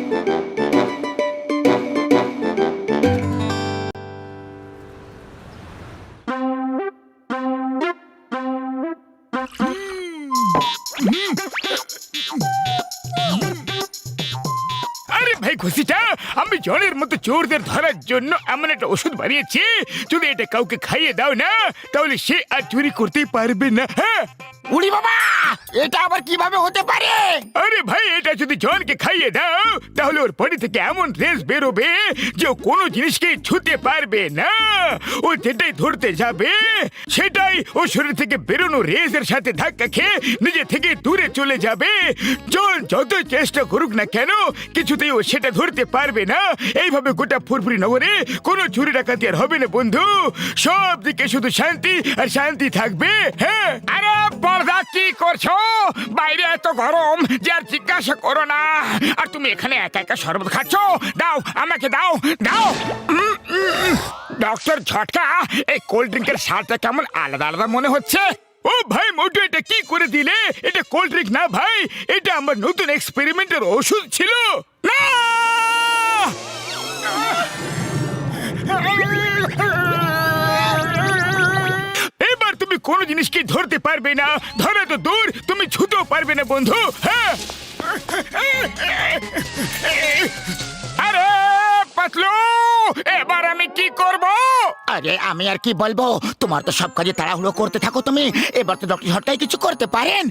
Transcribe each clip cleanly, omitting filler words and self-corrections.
আরে ভাই খুশিটা, আমি জলের মতো চোরদের ধরার জন্য এমন একটা ওষুধ বানিয়েছি, যদি এটা কাউকে খাইয়ে দাও না তাহলে সে আর চুরি করতেই পারবে না। হ্যাঁ উড়ি বাবা, এটা আবার কিভাবে হতে পারে? আরে ভাই, এটা যদি জনকে খাইয়ে দাও তাহলে ওর বডি থেকে এমন রেস বেরোবে যে ও কোনো জিনিসকে ছুঁতে পারবে না। ও যেটাই ধরতে যাবে সেটাই ও শরীর থেকে বেরোনো রেসের সাথে ধাক্কা খেয়ে নিজে থেকে দূরে চলে যাবে। জন যত চেষ্টা করুক না কেন কিছুতেই ও সেটা ধরতে পারবে না। এইভাবে গোটা ফুরফুরি নগরে কোনো চুরি ডাকাতি আর হবে না বন্ধু। সব দিকে শুধু শান্তি আর শান্তি থাকবে। হ্যাঁ, আরে বড়দা, কি করছো? বাইরে এত গরম যে আর জিজ্ঞাসা করো না। আর তুমি এখানে একা একা শরবত খাচ্ছ? দাও, আমাকে দাও, দাও। ডক্টর ঝটকা, এই কোল্ড ড্রিঙ্কের স্বাদটা কেমন আলাদা আলাদা মনে হচ্ছে। ও ভাই মোটু, এটা কি করে দিলে? এটা কোল্ড ড্রিঙ্ক না ভাই, এটা আমার নতুন এক্সপেরিমেন্টের ওষুধ ছিল। না! এবার তুমি কোনো জিনিসকে ধরতে পারবে না, ধরা তো দূর তুমি ছুতেও পারবে না বন্ধু। হ্যাঁ, আরে পাতলু, এবার আমি কি করব? আরে আমি আর কি বলবো, তোমার তো সব কাজে তাড়াহুড়ো করতে থাকো তুমি। এবার তো ডক্টর ঝটকাই কিছু করতে পারেন।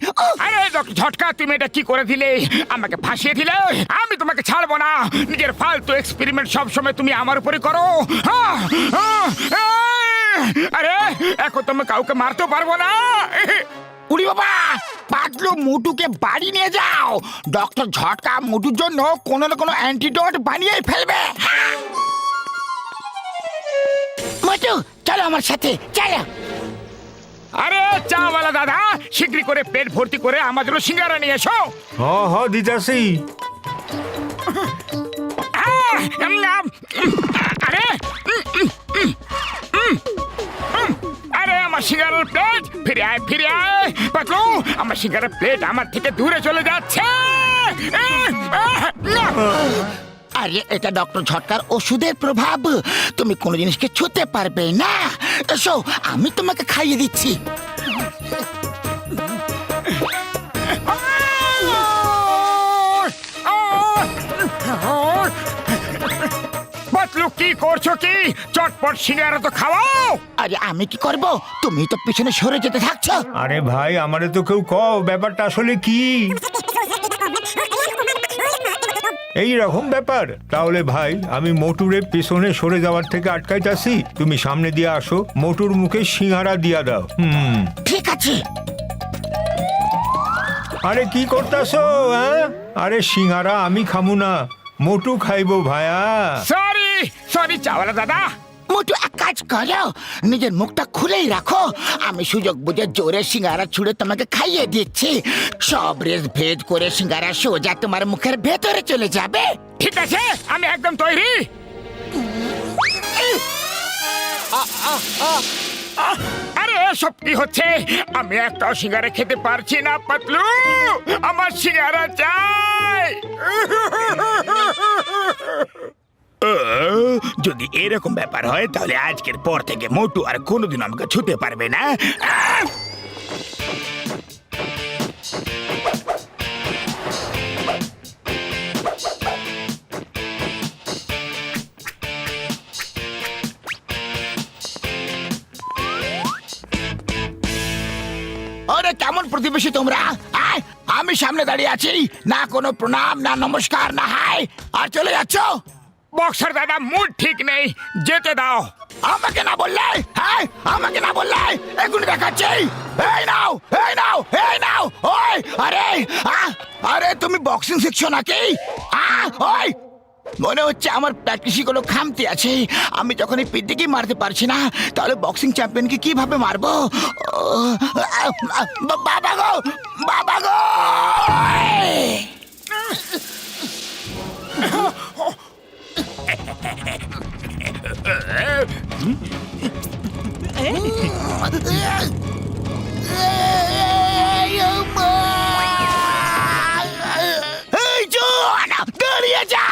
আরে ডক্টর ঝটকা, তুমি এটা কি করে দিলে? আমাকে ফাঁসিয়ে দিলে। আমি তোমাকে ছাড়বো না। নিজের ফালতু এক্সপেরিমেন্ট সব সময় তুমি আমার উপরে করো। আরে এখন তুমি কাউকে মারতে পারবো না। উড়ি বাবা, পাতলু মুটুকে বাড়ি নিয়ে যাও। ডক্টর ঝটকা মুটুর জন্য কোনো না কোনো অ্যান্টিডোট বানিয়ে ফেলবে। মুটু, চলো আমার সাথে, চলো। আরে চাওয়ালা দাদা, শীঘ্রই করে পেট ভর্তি করে আমার জন্য সিঙ্গারা নিয়ে এসো। হ দিতাছি। আরে আরে আমার সিঙ্গারার প্লেট, ফিরে আয়, ফিরে আয়। পাতলু, আমার সিঙ্গারার প্লেট আমার থেকে দূরে চলে যাচ্ছে। আরে এটা ডক্টর ঝটকার ওষুধের প্রভাব। তুমি কোনো জিনিসকে ছুঁতে পারবে না। এসো, আমি তোমাকে খাইয়ে দিচ্ছি। পাতলু, কি করছো কি? চটপট সিঙ্গারা তো খাওয়াও। আরে আমি কি করব? তুমি তো পিছনে সরে যেতে থাকছো। আরে ভাই, আমারে তো কেউ কও ব্যাপারটা আসলে কি? এই রকম ব্যাপার? তাহলে ভাই, আমি মোটুরে পিছনে সরে যাওয়ার থেকে আটকাইতাছি, তুমি সামনে দিয়ে আসো, মোটুর মুখে সিঙ্গারা দিয়া দাও। ঠিক আছে। আরে কি করতাছো? আরে সিঙ্গারা আমি খামু না, মোটু খাইবো ভাইয়া। সরি সরি চাওয়ালা দাদা। মোটু, এক কাজ করো, নিজের মুখটা খুলেই রাখো। আমি সুযোগ বুঝে জোরে সিঙ্গারা ছুঁড়ে তোমাকে খাইয়ে দিচ্ছি। সব রেস ভেদ করে সিঙ্গারা সোজা তোমার মুখের ভেতরে চলে যাবে। ঠিক আছে, আমি একদম তৈরি। আরে এসব কি হচ্ছে? আমি একটাও সিঙ্গারা খেতে পারছি না পাতলু। আমার সিঙ্গারা চাই। যদি এরকম ব্যাপার হয় তাহলে আজকের পর থেকে মোটু আর কোনোদিন আমাকে ছুতে পারবে না। আরে কেমন প্রতিবেশী তোমরা? আমি সামনে দাঁড়িয়ে আছি, না কোনো প্রণাম, না নমস্কার, না হাই, আর চলে যাচ্ছ। বক্সার দাদা, মুড ঠিক নেই, যেতে দাও। আমাকে না বললে? হ্যাঁ, আমাকে না বললে? এগুলো দেখাচ্ছি। এই নাও, এই নাও, এই নাও। ওই আরে আরে তুমি বক্সিং শিখছো নাকি? ওই মনে হচ্ছে আমার প্র্যাকটিসে কোনো খামতি আছে। আমি যখন এই পিঠে মারতে পারছি না, তাহলে বক্সিং চ্যাম্পিয়নকে কিভাবে মারবো? বাবা গো, বাবা গো! এই জন, দাঁড়িয়ে যা।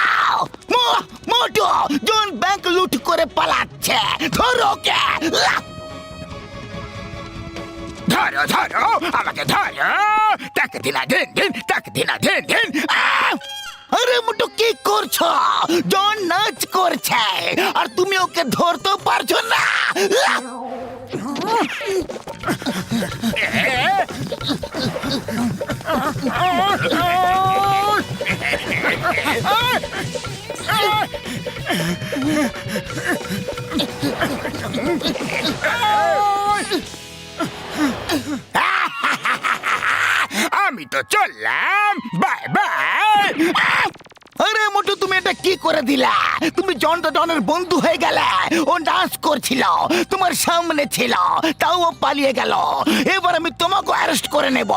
মোটু, জন ব্যাংক লুট করে পালাচ্ছে, ধরো ওকে। ধরো ধরো, আমাকে ধরো, তাকে দিনা দিন দিন, তাকে দিনা দিন দিন। আরে মোটু কি করছো? জন নাচ করছে আর তুমি ওকে ধরতে পারছো না। আমি তো চললাম, বাই বাই। আরে মোটু, তুমি এটা কি করে দিলা? তুমি জন তো জনের বন্ধু হয়ে গেলে। ও ডান্স করছিল, তোমার সামনে ছিল, তাও ও পালিয়ে গেল। এবার আমি তোমাকে অ্যারেস্ট করে নেব।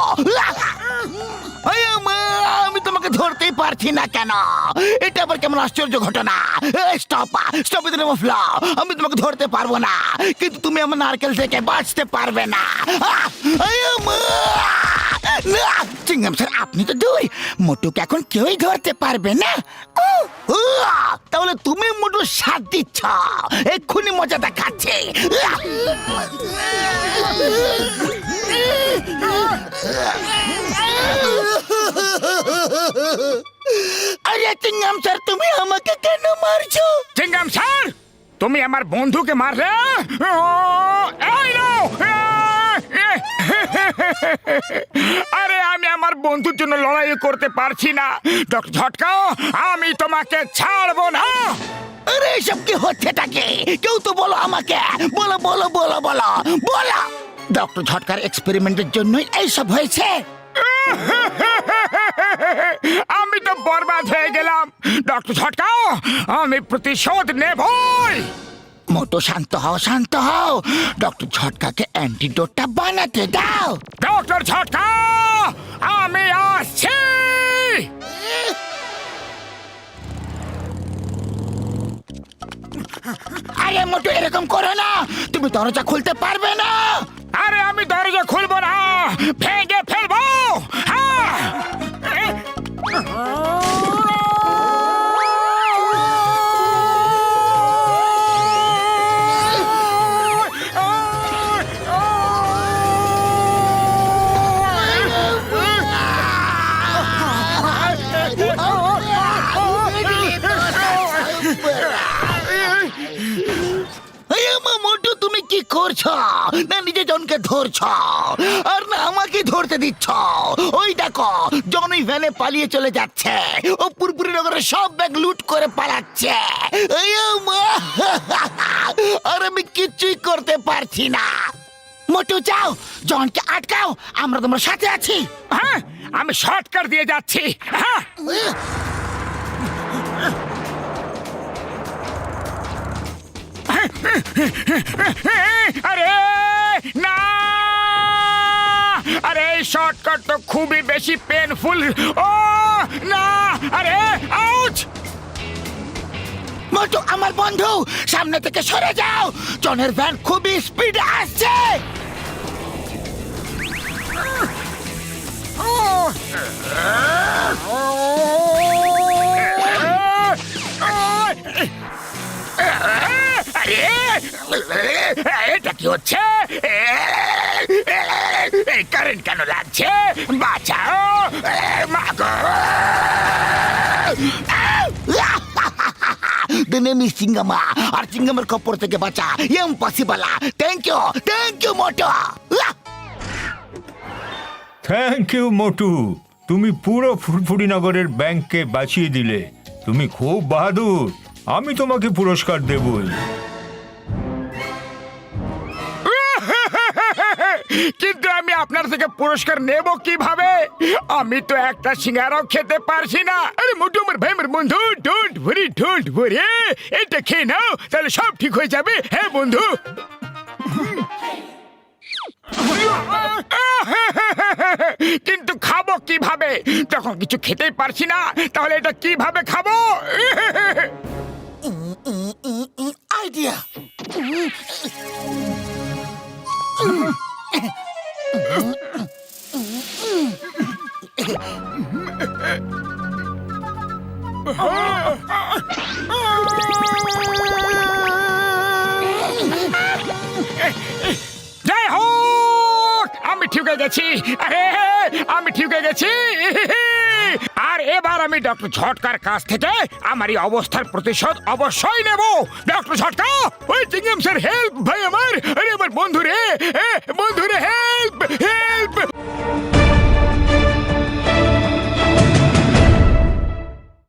আমি তোমাকে ধরতেই পারছি না কেন? এটা আবার কেমন আশ্চর্য ঘটনা। Stop stop with the name of law. আমি তোমাকে ধরতে পারবো না, কিন্তু তুমি আমার নারকেল থেকে বাঁচতে পারবে না। চিংগাম স্যার, আপনি তো দুই, মোটুকে এখন কেউই ধরতে পারবে না। তাহলে তুমি মোটুর সাথ দিচ্ছ, এক্ষুনি মজা দেখাচ্ছে। আরে চিংগাম স্যার, তুমি আমাকে কেন মারছো? চিংগাম স্যার, তুমি আমার বন্ধুকে মারলে? এই নাও। আরে আমি আমার বন্ধুর জন্য লড়াই করতে পারছি না। ডক্টর ঝটকা, আমি তোমাকে ছাড়বো না। আরে এসব কি হচ্ছেটাকে? কেউ তো বলো আমাকে, বলো বলো বলো বলো বলো। ডক্টর ঝটকার এক্সপেরিমেন্টের জন্যই এইসব হয়েছে। আমি তো বরবাদ হয়ে গেলাম। ডক্টর ঝটকা, আমি প্রতিশোধ নেবই। মোটো, শান্ত হও, শান্ত হও। ডক্টর ঝটকাকে অ্যান্টিডোটটা বানাতে দাও। ডক্টর ঝটকা, আমি আসছি। আরে মোটো, এরকম করো না, তুমি দরজা খুলতে পারবে না। আরে আমি দরজা খুলবো না, ভেঙে ফেলবো। মোটু, তুমি কি করছো? না নিজে জনকে ধরছ আর না আমাকে ধরতে দিচ্ছ। ওই দেখো, জন ওই ভ্যানে পালিয়ে চলে যাচ্ছে। ও পুরপুরি নগরের সব ব্যাগ লুট করে পালাচ্ছে। আর আমি কিচ্ছুই করতে পারছি না। মোটু, যাও, জনকে আটকাও, আমরা তোমার সাথে আছি। হ্যাঁ, আমি শর্টকাট দিয়ে যাচ্ছি। হ্যাঁ, আরে না, আরে এই শর্টকাট তো খুবই বেশি পেনফুল। ও না, আরে আউচ। মোটু, আমার বন্ধু, সামনে থেকে সরে যাও। জনের ভ্যান খুবই স্পিডে আসছে। এটা কি হচ্ছে? কারেন্ট কেন লাগছে? বাঁচাও, The name is চিঙ্গামা, আর চিঙ্গামের কপর থেকে বাঁচা impossible. Thank you Motu. Thank you Motu, তুমি পুরো ফুরফুরি নগরের ব্যাংককে বাঁচিয়ে দিলে। তুমি খুব বাহাদুর, আমি তোমাকে পুরস্কার দেবই। কিন্তু আমি আপনার থেকে পুরস্কার নেব কিভাবে? আমি তো একটা সিঙ্গারাও খেতে পারছি না। আরে মোটু, আমার ভাই, আমার বন্ধু, ডোন্ট ওয়ারি। এটা খেয়ে নাও, তাহলে সব ঠিক হয়ে যাবে। হ্যাঁ বন্ধু। কিন্তু খাবো কিভাবে? যখন কিছু খেতেই পারছি না, তাহলে এটা কিভাবে খাবো? আইডিয়া। হয়ে গেছি, আরে আমি ঠিক হয়ে গেছি। আর এবার আমি ডক্টর ঝটকার কাছ থেকে আমার এই অবস্থার প্রতিশোধ অবশ্যই নেব। ডক্টর ঝটকা, ওই চিংগাম স্যার হেল্প ভাই আমার, আরে আমার বন্ধু রে, বন্ধু রে,